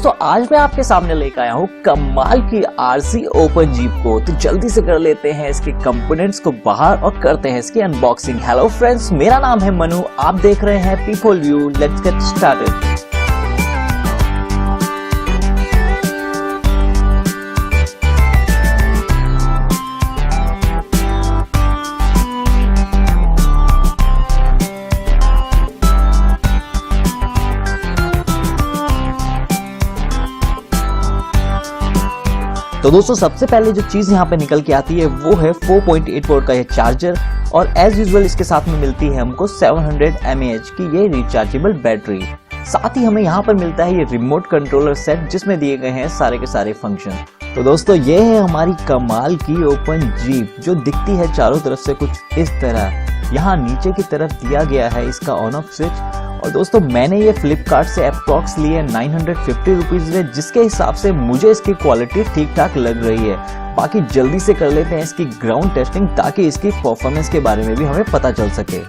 दोस्तों आज मैं आपके सामने लेकर आया हूँ कमाल की आरसी ओपन जीप को। तो जल्दी से कर लेते हैं इसके कंपोनेंट्स को बाहर और करते हैं इसकी अनबॉक्सिंग। हेलो फ्रेंड्स, मेरा नाम है मनु, आप देख रहे हैं people view. Let's get started. तो दोस्तों सबसे पहले जो चीज यहाँ पे निकल के आती है वो है 4.8 वोल्ट का ये चार्जर, और एज यूजुअल इसके साथ में मिलती है हमको 700 mAh की ये रिचार्जेबल बैटरी। साथ ही हमें यहाँ पर मिलता है ये रिमोट कंट्रोलर सेट जिसमें दिए गए हैं सारे के सारे फंक्शन। तो दोस्तों ये है हमारी कमाल की ओपन जीप जो दिखती है चारों तरफ से कुछ इस तरह। यहाँ नीचे की तरफ दिया गया है इसका ऑन ऑफ स्विच। और दोस्तों मैंने ये फ्लिपकार्ट से अप्रॉक्स लिए 950 रुपीज में, जिसके हिसाब से मुझे इसकी क्वालिटी ठीक ठाक लग रही है। बाकी जल्दी से कर लेते हैं इसकी ग्राउंड टेस्टिंग ताकि इसकी परफॉर्मेंस के बारे में भी हमें पता चल सके।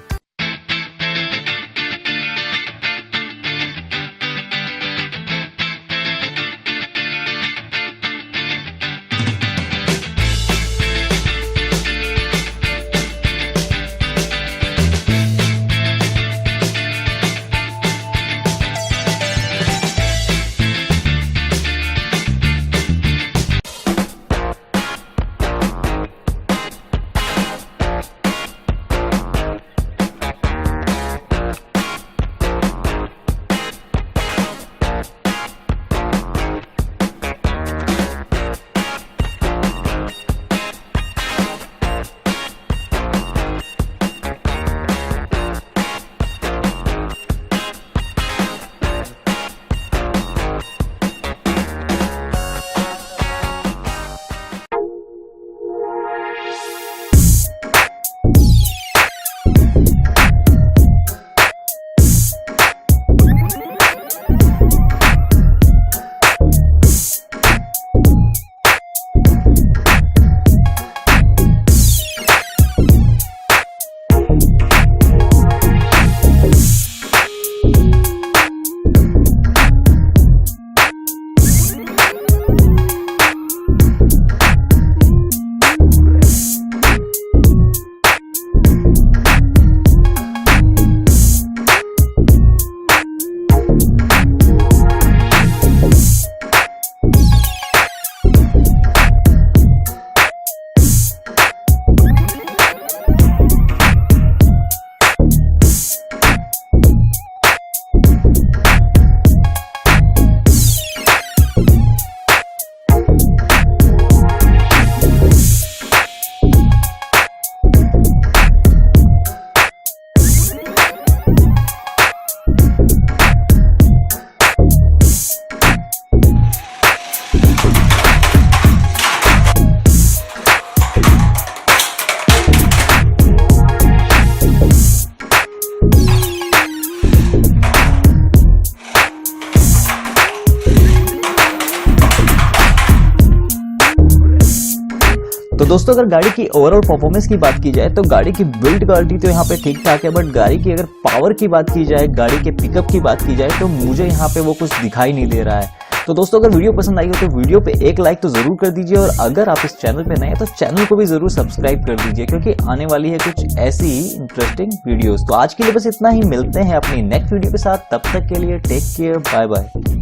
तो दोस्तों अगर गाड़ी की ओवरऑल परफॉर्मेंस की बात की जाए तो गाड़ी की बिल्ड क्वालिटी तो यहाँ पे ठीक ठाक है, बट गाड़ी की अगर पावर की बात की जाए, गाड़ी के पिकअप की बात की जाए तो मुझे यहाँ पे वो कुछ दिखाई नहीं दे रहा है। तो दोस्तों अगर वीडियो पसंद आई हो तो वीडियो पे एक लाइक तो जरूर कर दीजिए, और अगर आप इस चैनल पे नए हैं तो चैनल को भी जरूर सब्सक्राइब कर दीजिए क्योंकि आने वाली है कुछ ऐसी ही इंटरेस्टिंग वीडियोस। तो आज के लिए बस इतना ही, मिलते हैं अपनी नेक्स्ट वीडियो के साथ। तब तक के लिए टेक केयर, बाय बाय।